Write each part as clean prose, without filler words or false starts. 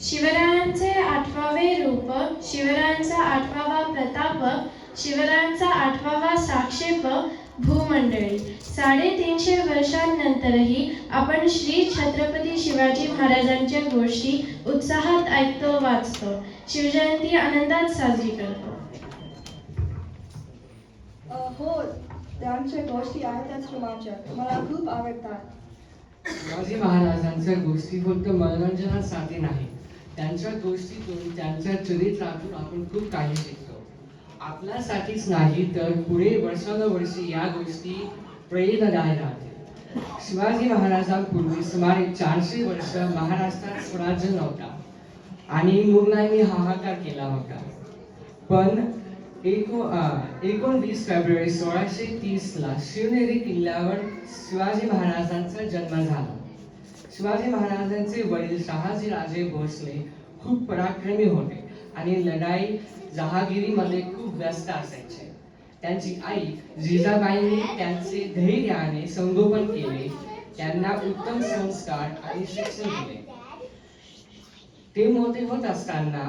शिवरायांचे 8वे रूप, शिवरायांचा 8वा प्रताप, शिवरायांचा 8वा साक्षेप, भूमंडळी. 350 वर्षांनंतरही आपण श्री छत्रपती शिवाजी महाराजांच्या गोष्टी उत्साहात ऐकतो, वाचतो. शिवजयंती आनंदात साजरी करतो. हो, त्यांच्या गोष्टी आहेतच रोमांचक, मला खूप आवडतात. शिवाजी महाराजांच्या गोष्टी फक्त मनोरंजनासाठी नाही, त्यांच्या गोष्टीतून, त्यांच्या चरित्रातून आपण खूप काही शिकतो. आपल्यासाठीच नाही तर पुढे वर्षानुवर्षे या गोष्टी प्रेरणादायी राहतील. शिवाजी महाराजांपूर्वी सुमारे 400 वर्ष महाराष्ट्रात स्वराज्य नव्हता आणि मुघलांनी हाहाकार केला होता. पण 19 फेब्रुवारी 1630 ला शिवनेरी किल्ल्यावर शिवाजी महाराजांचा जन्म झाला. शिवाजी महाराजांचे वडील शहाजी राजे भोसले खूप पराक्रमी होते आणि लढाई जहागिरीमध्ये खूप व्यस्त असायचे. त्यांची आई जिजाबाईंनी त्यांचे धैर्याने संगोपन केले, त्यांना उत्तम संस्कार आणि शिक्षण दिले. ते मोठे होत असताना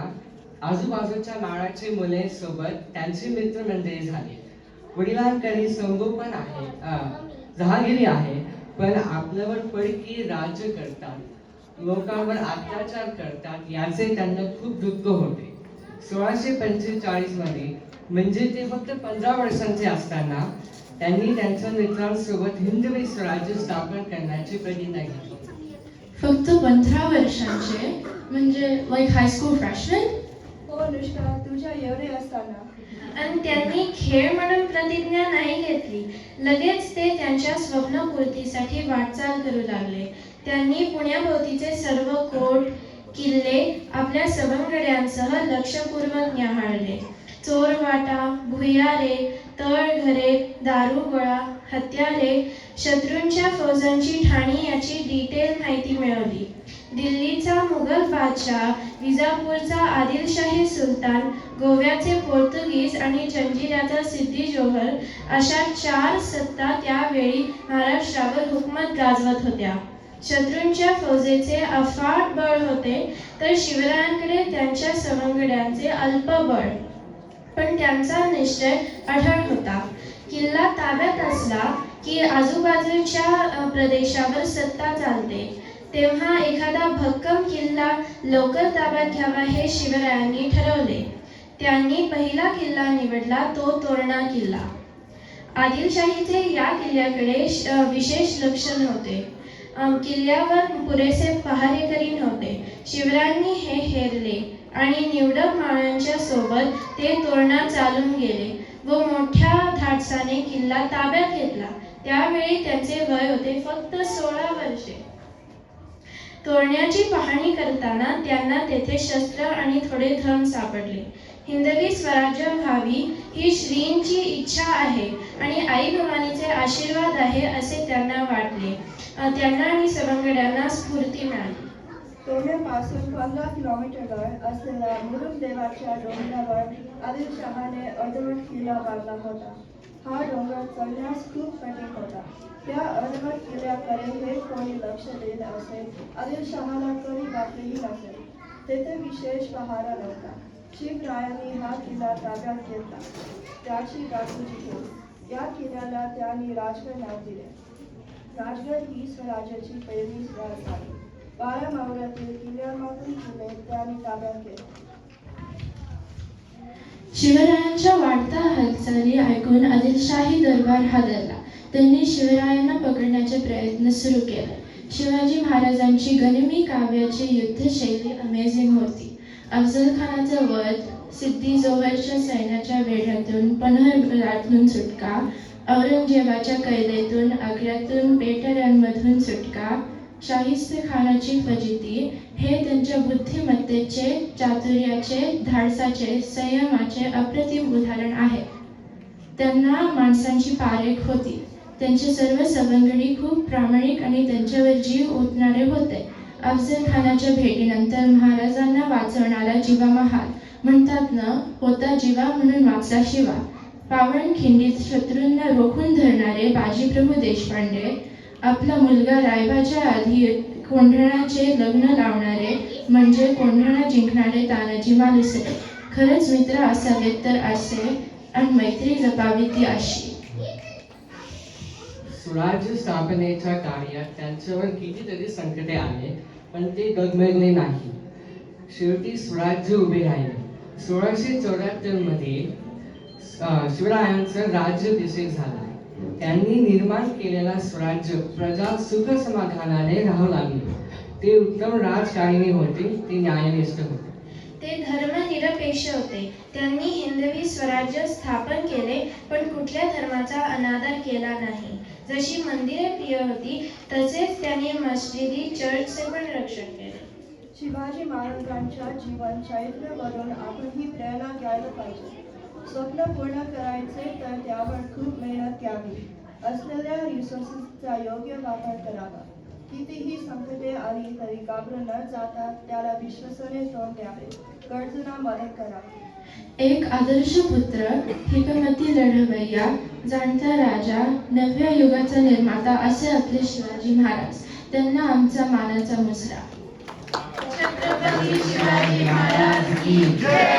आजूबाजूच्या माळाचे मुले सोबत त्यांचे मित्रमंडळी झाले. वडिलांकडे संगोपन आहे, जहागिरी आहे, पण आपल्यावर परकीय राज्य करतात, लोकांवर अत्याचार करतात याचे त्यांना खूप दुःख होते. 1645 मध्ये, म्हणजे ते फक्त 15 वर्षांचे असताना, त्यांनी त्यांच्या मित्रांसोबत हिंदवी स्वराज्य स्थापन करण्याची प्रतिज्ञा घेतली. फक्त 15 वर्षांचे म्हणजे लाईक हायस्कूल फ्रेशमन? हो अनुष्का, तुझ्या एवढे असताना. आणि त्यांनी खेळ म्हणून प्रतिज्ञा नाही घेतली, लगेच ते त्यांच्या स्वप्नपूर्तीसाठी वाटचाल करू लागले. त्यांनी पुण्याभोवतीचे सर्व कोट किल्ले आपल्या सवंगड्यांसह लक्षपूर्वक न्याहाळले. चोरवाटा, भुयारे, तळघरे, दारुगोळा, हत्यारे, शत्रूंच्या फौजांची ठाणी याची डिटेल माहिती मिळवली. दिल्लीचा मुघल बादशाह, विजापूरचा आदिलशाही सुलतान, गोव्याचे पोर्तुगीज आणि जंजिऱ्याचा सिद्दी जोहर अशा 4 सत्ता त्यावेळी महाराष्ट्रावर हुकूमत गाजवत होत्या. शत्रूंच्या फौजेचे अफाट बळ होते, तर शिवरायांकडे त्यांच्या सवंगड्यांचे अल्प बळ, पण त्यांचा निश्चय अढळ होता. किल्ला ताब्यात असला की आजूबाजूच्या प्रदेशावर सत्ता चालते. तेव्हा एखादा भक्कम किल्ला लवकर ताब्यात घ्यावा हे शिवरायांनी ठरवले. त्यांनी पहिला किल्ला निवडला, तो तोरणा किल्ला. आदिलशाहीचे या किल्ल्याकडे विशेष लक्ष नव्हते. किल्ल्यावर पुरेसे पहारेकरी नव्हते. शिवरायांनी हे हेरले आणि निवडक मावळ्यांच्या सोबत ते तोरणा चालून गेले व मोठ्या धाडसाने किल्ला ताब्यात घेतला. त्यावेळी त्यांचे वय होते फक्त 16 वर्षे. तोरण्याची पाहणी करताना त्यांना तेथे शस्त्र आणि थोडे धन सापडले. हिंदवी स्वराज्य व्हावी ही श्रींची इच्छा आहे आणि आई भवानीचे आशीर्वाद आहे असे त्यांना वाटले. त्यांना आणि सवंगड्यांना स्फूर्ती मिळाली. तोरण्यापासून 15 किलोमीटरवर असलेल्या मुरुडदेवाच्या डोंगरावर आदिलशहाने अर्धवट किल्ला बांधला होता. हा डोंगर चढण्यास खूप कठीण होता. त्या अर्धवट किल्ल्याकडे हे कोणी लक्ष देत असेल, आदिलशहाला कधी वाटलेही नसेल. तेथे विशेष पहारा नव्हता. शिवरायांनी हा किल्ला ताब्यात घेतला. त्याची बाजूची ठेव. या किल्ल्याला त्यांनी राजगड नाव दिले. राजगड ही स्वराज्याची पहिली राजधानी. 12 मावळ्यातील किल्ल्यांमधून किल्ले त्यांनी ताब्यात घेतले. शिवरायांच्या वाढत्या हालचाली ऐकून आदिलशाही दरबार हादरला. त्यांनी शिवरायांना पकडण्याचे प्रयत्न सुरू केले. शिवाजी महाराजांची गनिमी काव्याची युद्धशैली अमेझिंग होती. अफजल खानाचा वध, सिद्दी जोहरच्या सैन्याच्या वेढ्यातून पन्हाळगडातून सुटका, औरंगजेबाच्या कैदेतून, आग्र्यातून, पेटऱ्यांमधून सुटका, शाहिस्ते खानाची फजिती हे त्यांच्या बुद्धिमत्तेचे, चातुर्याचे, धाडसाचे, संयमाचे अप्रतिम उदाहरण आहे. त्यांना माणसांची पारेख होती. त्यांचे सर्व सवंगडी खूप प्रामाणिक आणि त्यांच्यावर जीव ओतणारे होते. अफजल खानाच्या भेटीनंतर महाराजांना वाचवणारा जीवा महाल, म्हणतात न, होता जीवा म्हणून वाचला शिवा. पावनखिंडीत शत्रूंना रोखून धरणारे बाजीप्रभू देशपांडे, आपला मुलगा रायबाच्या आधी कोंढाणाचे लग्न लावणारे म्हणजे कोंढाणा जिंकणारे तानाजी मालुसरे. खरंच मित्र असावेत तर असे आणि मैत्री जपावी ती अशी. स्वराज्य स्थापनेच्या कार्यात त्यांच्यावर कितीतरी संकटे आले, पण ते डगमगले नाही. शेवटी स्वराज्य उभे राहिले. 1674 मध्ये शिवरायांचा राज्याभिषेक झाला. त्यांनी निर्माण केलेला स्वराज्य प्रजा सुख समाधानाने राहू लागली. ते उत्तम राजकारणी होते, ते न्यायनिष्ठ होते. ते धर्मनिरपेक्ष होते. त्यांनी हिंदवी स्वराज्य स्थापन केले, पण कुठल्या धर्माचा अनादर केला नाही. जशी मंदिरे प्रिय होती, तसेच त्यांनी मस्जिदी चर्चचे पण रक्षण केले. शिवाजी महाराजांच्या जीवन चरित्रावरून आपण ही प्रेरणा घ्यायला पाहिजे. स्वप्न पूर्ण करायचे तर त्यावर खूप मेहनत घ्यावी. असलेल्या रिसोर्सेसचा योग्य वापर करावा. कितीही संकटे आली तरी घाबरून न जाता त्याला विश्वासाने तोंड द्यावे. गरजूंना मदत करावी. एक आदर्श पुत्र, हिकमती लढवय्या, जाणता राजा, नव्या युगाचा निर्माता असे आपले शिवाजी महाराज. त्यांना आमचा मानाचा मुजरा. छत्रपती शिवाजी महाराज की जय.